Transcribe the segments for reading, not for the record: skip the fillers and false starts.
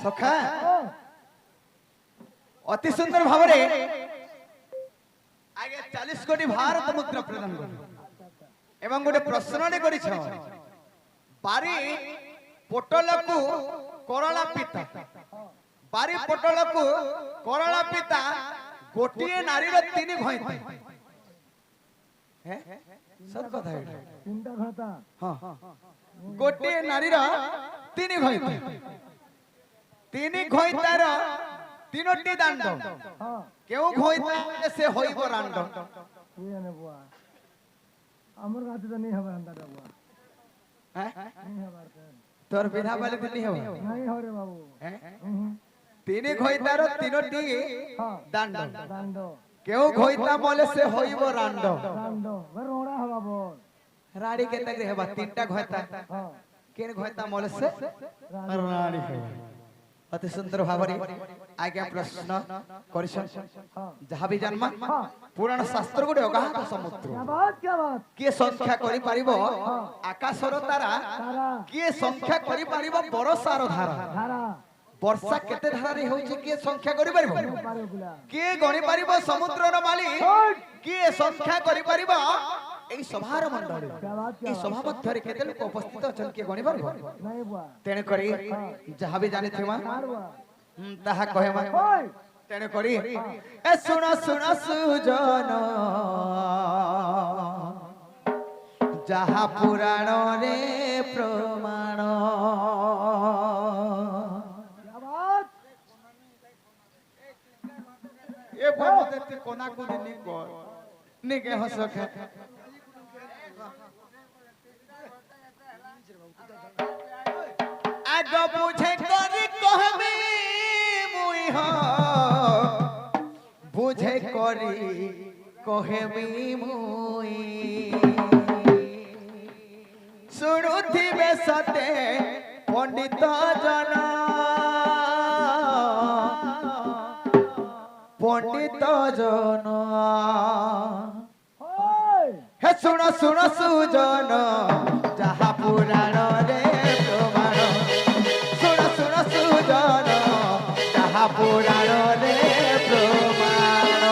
सखा अति सुंदर भाव रे आगे 40 कोटी भारत मुद्रा प्रदान कर एवं गोटे प्रश्न ने करिछ बारी पोटल को करला पिता बारी पोटल को करला पिता गोटिए नारी रो तीन घइता हैं सब कथा है तीनटा घाता हां गोटिए नारी रो तीन घइतार तीनोटी दांड हां केउ घइता से होइबो रांड ये ने बुआ हमर गाते तो नहीं हवा अंदर बुआ हैं नहीं हवा तोर बिना वाले तो नहीं हो नहीं हो रे बाबू हैं तीन घइतार तीनोटी हां दांड दांडो केउ घइता मोले से होइबो रांड दांडो वे रोड़ा हवा बोल राड़ी के तक रे बा तीनटा घइता हां केन घइता मोले से राड़ी है अति सुंदर भावरी आज्ञा प्रश्न करिसन हां जहां भी जन्म पुराण शास्त्र गुडे अगाध समुद्र क्या बात के संख्या करि परिबो आकाशर तारा तारा के संख्या करि परिबो बरसार धारा धारा वर्षा केते धारा रे होछि के संख्या करि परिबो पारे बुला के गणि परिबो समुद्रर माली के संख्या करि परिबो এই সভার মণ্ডলী এই সভা মধ্যে কেতে লোক উপস্থিত আছেন কে গণি পারবো नहीं बुआ তেনে করি যাহা বি জানি থিমা তাহা কহে মা তেনে করি এ শুনো শুনো সুজন যাহা পুরাণ রে প্রমাণ क्या बात এ ভমতে তে কোনা কো দিনি কর নিকে হসকে আগ বুঝে করি কহবি মুই হ বুঝে করি কহবি মুই শুনুথিবে সতে পণ্ডিত জন পণ্ডিত জন হে শুণ শুণ সুজন যাহা পুরাণ রে প্রমাণ শুণ শুণ সুজন যাহা পুরাণ রে প্রমাণ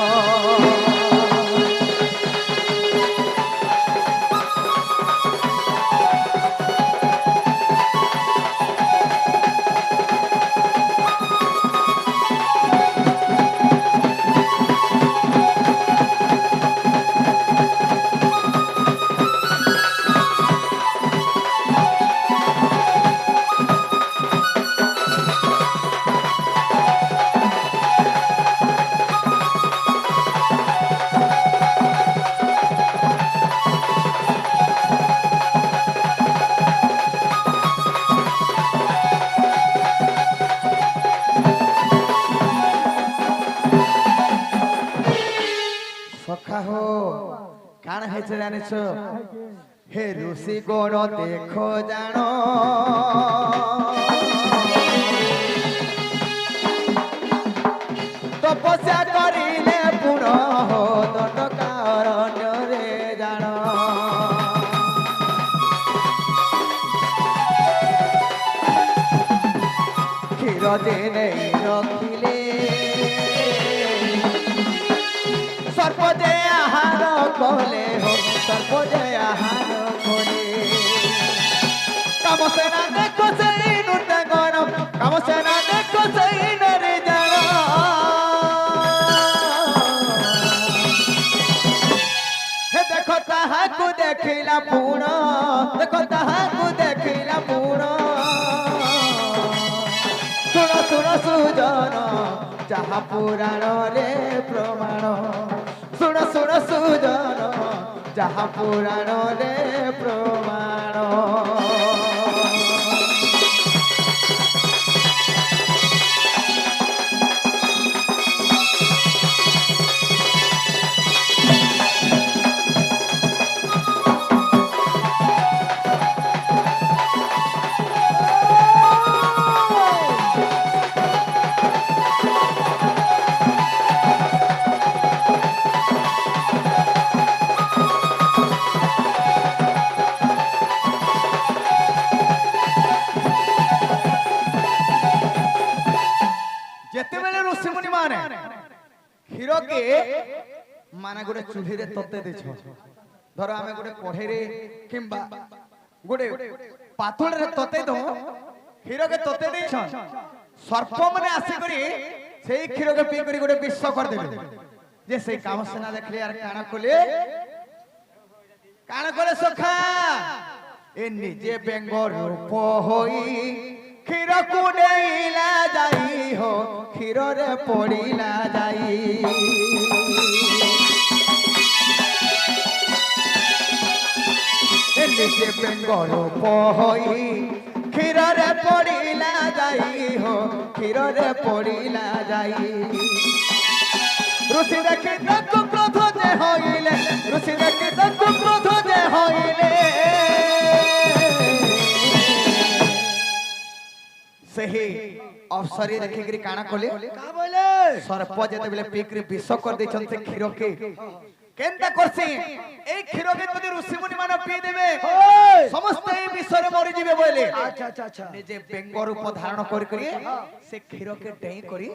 সখা হো কাণ হয়েছে জানিছ হে ঋষি গণ দেখো জান তপস্যা করিলে পুণ দণ্ডকারণ্য রে জান ক্ষীর দিনে রখিলে सर्प जय आहार कोले हो सर्प जय आहार कोले कामसेना देखो सही नृत्य गण कामसेना देखो सही नरे जन हे देखो ताहा को देखिला पूर्ण देखो ताहा को देखिला पूर्ण सुन सुन सुजन যাহা পুরাণ রে প্রমাণ শুণ শুণ সুজন যাহা পুরাণ রে প্রমাণ କ୍ଷୀରକେ ମାନେ ଗୋଟେ ଚୁଲିରେ ତତେ ଦେଇଛ ଧର ଆମେ ଗୋଟେ କଢ଼େଇରେ କିମ୍ବା ଗୋଟେ ପାତୁଳରେ ତତେ ଦଉ କ୍ଷୀରକେ ତତେ ଦେଇଛ ସର୍ପ ମାନେ ଆସିକରି ସେଇ କ୍ଷୀରକେ ପିଇ କରି ଗୋଟେ ବିଷ କରିଦେବେ ଯେ ସେଇ କାମ ସିନା ଦେଖିଲେ ଆର କାଣ କଲେ ସଖା ଏ ନିଜେ ବେଙ୍ଗ ରୂପ ହୋଇ କ୍ଷୀରକୁ ନେଇଲା ଯାଇ ହୋ କ୍ଷୀରରେ ପଡ଼ିଲା ଯାଇ ଏ ନିଜେ ବେଙ୍ଗ ରୂପ ହୋଇ କ୍ଷୀରରେ ପଡ଼ିଲା ଯାଇ ହୋ କ୍ଷୀରରେ ପଡ଼ିଲା ଯାଇ ऋषि देखी ताकु क्रोध जे होइले ऋषि देखी ताकु क्रोध जे होइले सही अवसरी देखि करी काना कोले का बोले सर्प जेते बेले पीकरी विष कर दैछन से क्षीर के केनता करसी ए क्षीर के यदि ऋषि मुनि मान पी देबे समस्त ए विषरे मरि जिवे बोले अच्छा निजे बेंग रूप धारण करी से क्षीर के डेई करी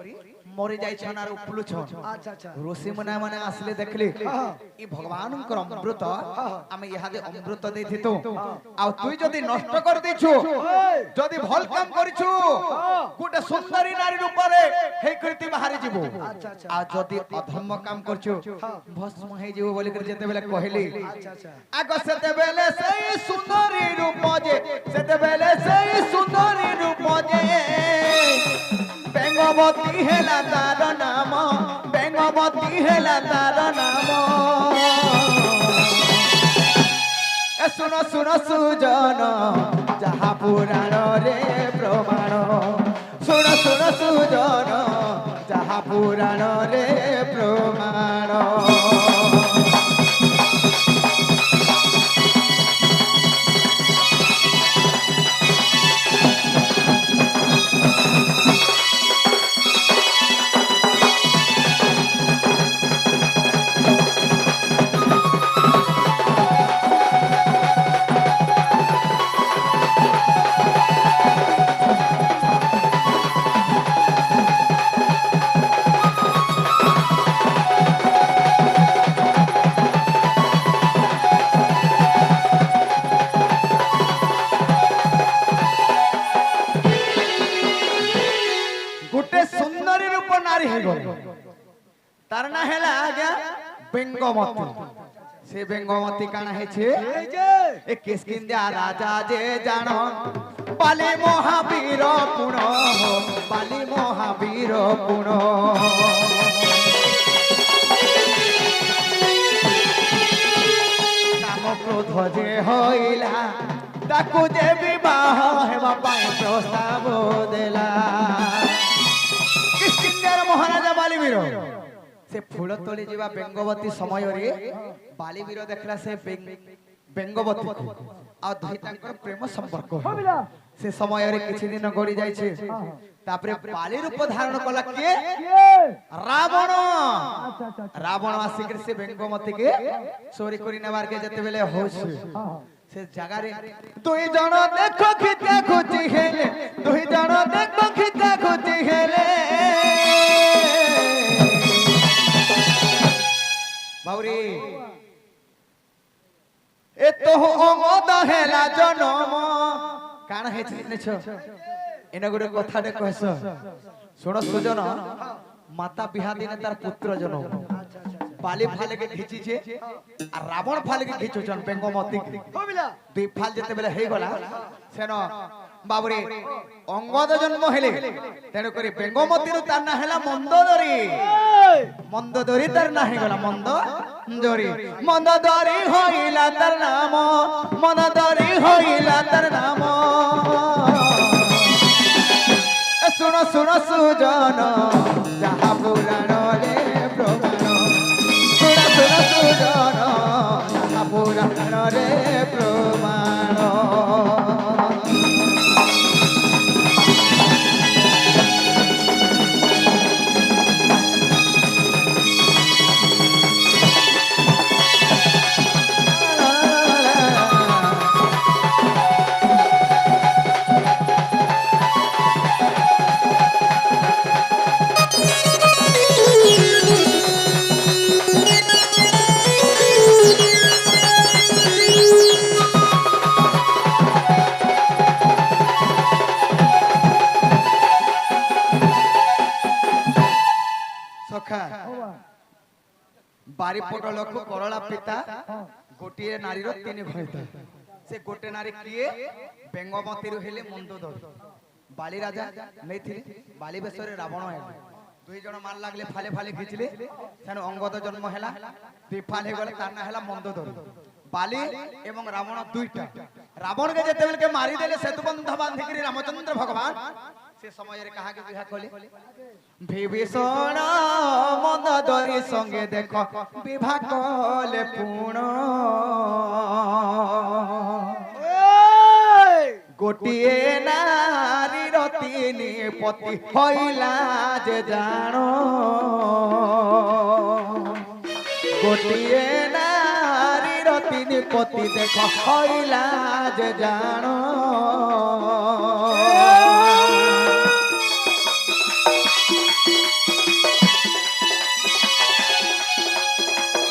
मरि जाय छन आर उपलु छन अच्छा ऋषि मुनि माने आसले देखले ई भगवान कर अमृत आमे यहादे अमृत दे थितो आ तुई जदी नष्ट कर देछु जदी भल काम करिछु गुटे सुंदरी नारी रूप रे हे कृति बाहरी जिवो आ जदी अधर्म काम करछु भस्म हे जिवो बोली कर जेते बेले कहली आगो सेते बेले सही सुंदरी रूप जे सेते बेले सही सुंदरी रूप जे बेंगवती हेला तार नाम बेंगवती हेला तार नाम ए सुनो सुनो सुजन जहा पुराण रे प्रमाण सुनो सुनो सुजन जहा पुराण रे प्रमाण तार ना हेला आज्ञा बेंगमती से बेंगमती काना है छे ए किसकिंदा राजा जे जानो बाली महावीर पुण बाली महावीर पुण काम क्रोध जे होइला ताकू जे विवाह हेबा पाए प्रस्ताव देला किसकिंदा महाराजा बालीवीर से फूल तोली जीवा बेंगवती समय रे बालीवीर देखला से बेंगवती को आ दुई तांकर प्रेम संपर्क से समय रे किछि दिन गड़ी जाय छे तापरे बाली रूप धारण कला के रावण रावण आसिक से बेंगवती के चोरी करी नेबार के जते बेले होश से जगह रे दुई जण देखो खिता खुची हेले दुई जण देखो खिता खुची हेले बाउरी ए तो अंगद हेला जनम कान हे छ एना गुडे कथाटे कहस सुनो सुजन माता बिहा दिन तार पुत्र जनम बाली फाले के खिची छे आ रावण फाले के खिचोचन बेंगमती दुई फाल जते बेले हे गला सेनो बाबुरे अंगद जन्म हेले तेनु करी बेंगमती रु तार ना हेला मंदोदरी तार ना हे गला मंदोदरी होइला तार नाम मंदोदरी होइला तार नाम सुनो सुनो सुजन जहा पुराण रे प्रमाण सुनो सुनो सुजन जहा पुराण रे प्रमाण ବାରିପଟ ଲୋକ କରଳା ପିତା ଗୋଟିଏ ନାରୀର ତିନି ଘଇତା ସେ ଗୋଟେ ନାରୀ କିଏ ବେଙ୍ଗମତୀରୁ ହେଲେ ମନ୍ଦୋଦରୀ ବାଲି ରାଜା ନେଇଥିଲେ ବାଲି ବେଶରେ ରାବଣ ହେଲେ ଦୁଇ ଜଣ ମାର ଲାଗଲେ ଫାଲେ ଫାଲେ ଖିଚିଲେ ସେଣୁ ଅଙ୍ଗଦ ଜନ୍ମ ହେଲା ଦୁଇ ଫାଲ ହେଇଗଲେ ତାର ନା ହେଲା ମନ୍ଦୋଦରୀ ବାଲି ଏବଂ ରାବଣ ଦୁଇଟା ରାବଣকে ଯେତେବେଳେ ମାରିଦେଲେ ସେତୁବନ୍ଧ ବାନ୍ଧିକିରି ରାମଚନ୍ଦ୍ର ଭଗବାନ ସେ ସମୟରେ କାହାକେ ବିବାହ କଲେ ବିଭୀଷଣ ମନ୍ଦୋଦରୀ ସଙ୍ଗେ ଦେଖ ବିବାହ କଲେ ପୁଣ ଗୋଟିଏ ନାରୀର ତିନି ପତି ହଇଲା ଯେ ଜାଣ ଗୋଟିଏ ନାରୀର ତିନି ପତି ଦେଖ ହଇଲା ଯେ ଜାଣ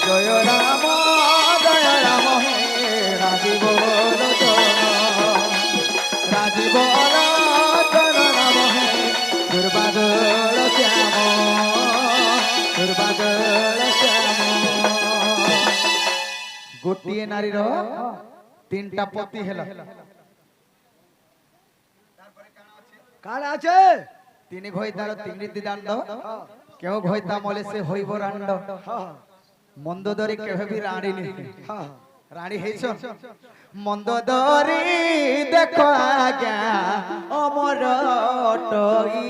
জয় রাম হে রাজীব রাজীব রাম হে দুর্বাদল শ্যাম দুর্বাদল শ্যাম গোটিয়ে নারীর তিনটা পতি হেলা কার আছে তিনি ঘইতার তিনটি দাণ্ড কেউ ঘইতা মলে সে হইব রাণ্ড মন্দোদরী কেবে বি রানী নি রানী হেইছ মন্দোদরী দেখো আজ্ঞা অমর টই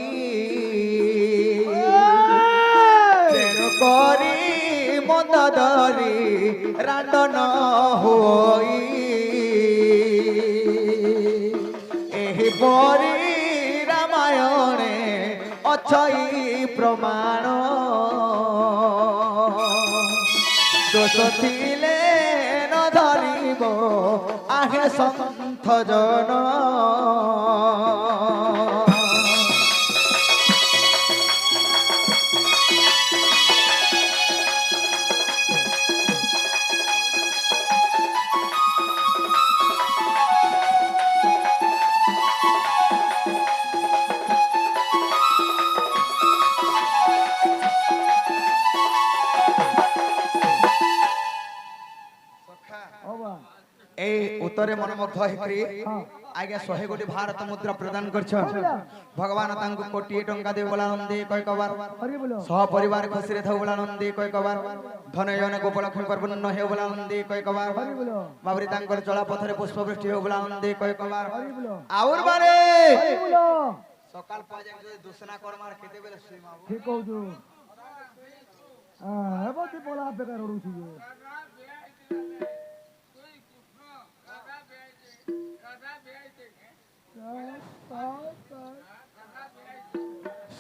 তেণু করি মন্দোদরী রাণ্ডন হই এই পরি রামায়ণে অছই প্রমাণ দোষ থিলে ন ধরিব আহে সন্থ জন এই উত্তরে মনোমুগ্ধ হইকরি আগে 100 কোটি ভারত মুদ্রা প্রদান করছন ভগবান তাঙ্কু কোটি টঙ্কা দেব বলা নন্দে কয় কবার সহ পরিবার খুশিরে থাও বলা নন্দে কয় কবার ধনয়ন গোপলক্ষ্মী পর্বন্ন হেও বলা নন্দে কয় কবার বাবরি তাঙ্কর চলা পথরে পুষ্পবৃষ্টি হেও বলা নন্দে কয় কবার আউর বারে সকাল পাজে যদি দূষণা করমার কেতে বেলে শুইমাবো ঠিক কইছো হেবতি পোলা বেকার রড়ুছি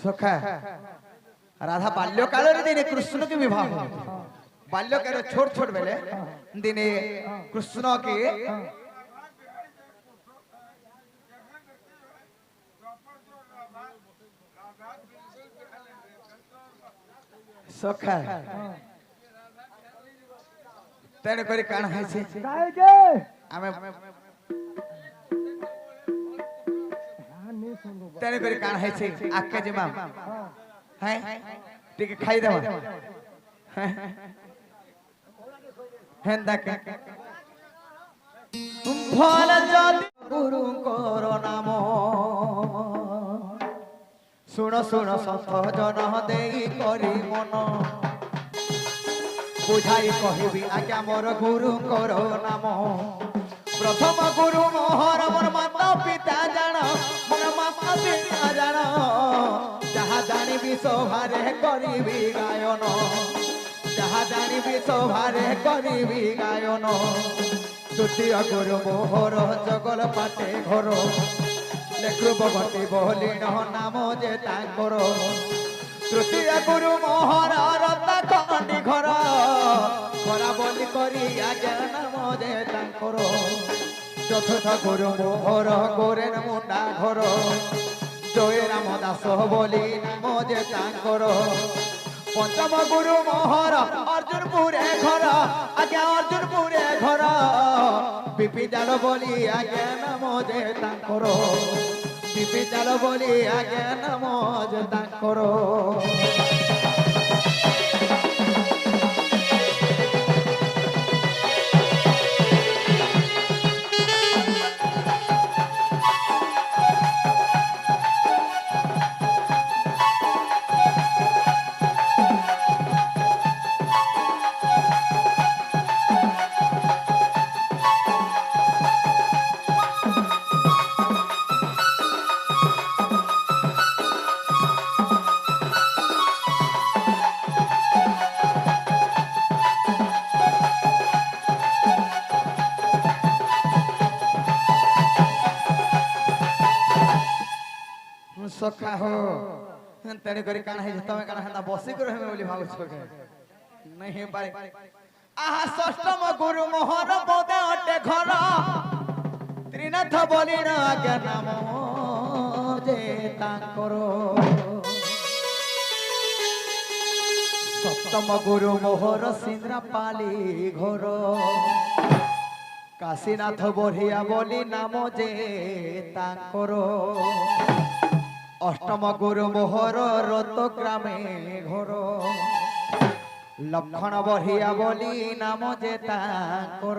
সখা রাধা বাল্যকালের দিনে কৃষ্ণকে বিবাহ বাল্যকালে ছোট ছোট বেলে দিনে কৃষ্ণকে সখা তেণু করে কাণ হয়েছে আমি তেণু করে কাণ হয়েছে আজকে জিমা হ্যাঁ টিকে খাই দেবা হ্যাঁ দেখে ফল যদি গুরুঙ্কর নাম শুণ শুণ সন্ত জন দেই করি মন বুঝাই কহিবি আজ্ঞা মোর গুরুঙ্কর নাম প্রথম গুরু মোহর মোর মাতা পিতা জান মোর মাতা পিতা জান যাহা জানিবি সভারে করিবি গায়ন যাহা জানিবি সভারে করিবি গায়ন তৃতীয় গুরু মোহর জগল পাটে ঘর লেখু ভগতি বলিন নাম যে তাঙ্কর তৃতীয় গুরু মোহর রতা খণ্ডি ঘর খরা বলি করি আজ্ঞা নাম যে তাঙ্কর চতুর্থ গুরু মোহর গোরেন মুন্ডা ঘর জয় রাম দাস বলি নাম যে তাঙ্কর পঞ্চম গুরু মোহর অর্জুনপুরে ঘর আজ্ঞা অর্জুনপুরে ঘর বিপি জাল বলি আজ্ঞা নাম যে তাঙ্কর বিপি জাল বলি আজ্ঞা নাম যে তাঙ্কর সখা হো তেনে করে কানা হে তুমি কানা হেনা বসি করে হেমে বলি ভাবছ কে নাই হে পারে আহা ষষ্ঠম গুরু মোহর পদে অটে ঘর ত্রিনাথ বলি না আজ্ঞা নাম যে তাঙ্কর সপ্তম গুরু মোহর সিন্দ্রাপালি ঘর কাশীনাথ বঢ়িয়া বলি নাম যে তাঙ্কর অষ্টম গুরু মোহর রত গ্রামে ঘর লক্ষণ বঢ়িয়া বলি নাম যে তাঙ্কর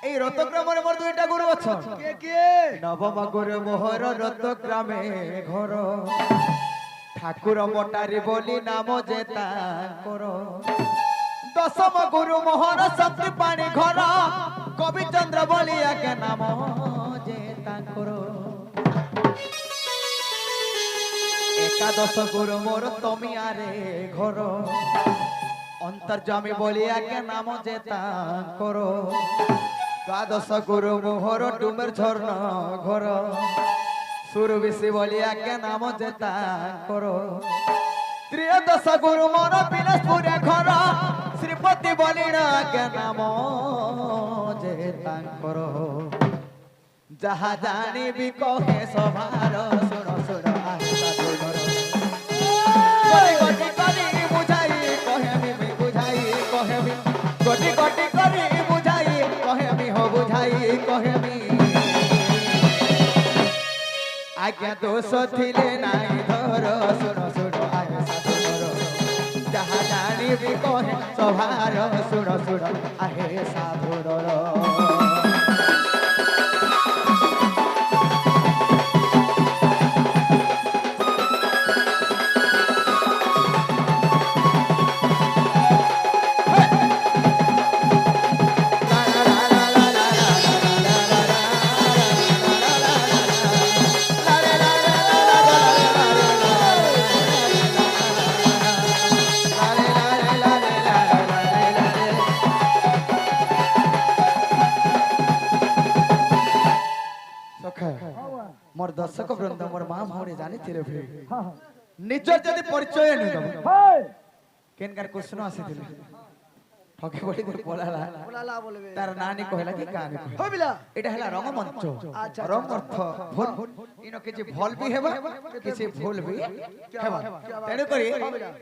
এই রত গ্রামের মোর দুইটা গুরু অছন কে কে নবম গুরু মোহর রত গ্রামে ঘর ঠাকুর মটারি বলি নাম যে তাঙ্কর দশম গুরু মোহর শক্তি পানি ঘর কবি চন্দ্র বলি আগে নাম যে তাঙ্কর একাদশ গুরু মোর তমিয়ারে ঘর অন্তর্জামী বলি আগে নাম যে তাঙ্কর দ্বাদশ গুরু মোহর ডুমের ঝর্ণ ঘর সুরবিশি বলি আগে নাম যে তাঙ্কর ত্রয়োদশ গুরু মোর বিলাসপুরে ঘর শ্রীপতি বলি আগে নাম যে তাঙ্কর যাহা জানিবি কহে সভার শুণ শুণ আহে সাধুর গটি গটি করি বুঝাই কহেমি বুঝাই কহেমি গটি গটি করি বুঝাই কহেমি হো বুঝাই কহেমি আজ্ঞা দোষ থিলে নাই ধর শুণ শুণ আহে সাধুর যাহা জানিবি কহে সভার শুণ শুণ আহে সাধুর मोर दर्शक वृंद मोर मां भौणी जानी थिले भे हां हां निजर जदी परिचय नै दब हाय केनकार क्वेश्चन आसीथिले ठके बडी कोइ बोलाला बोलाला बोलबे तार नानी कहला कि कानी हो बिला एटा हला रंगमंच अच्छा, रंग अर्थ भूल इनो किछि भल भी हेबा किछि भूल भी हेबा तेने करी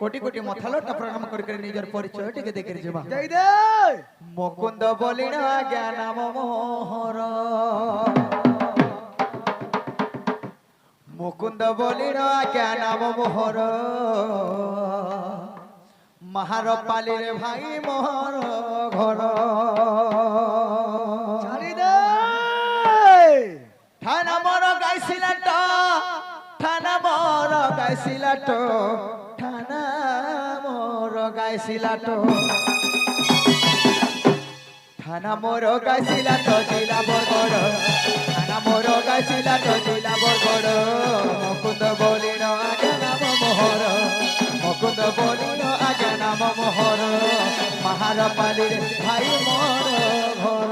कोटि कोटि मथालो प्रणाम कर निजर परिचय टिके देखि जेबा देई दे मुकुंद बोलिना ज्ञान मोहर मुकुंद बोलिना ज्ञान मोहर महार पाली रे भाई मोहर घर ছাড়ি দে ঠানা মোর গাইছিলাট ঠানা মোর গাইছিলাট ঠানা মোর গাইছিলাট ঠানা মোর গাইছিলাট জিলা বরগড় ঠানা মোর গাইছিলাট জিলা বরগড় মুকুন্দ বলিন আগে নাম মোহর মুকুন্দ বলিন আগে নাম মোহর মাহার পালির ভাই মোর ঘর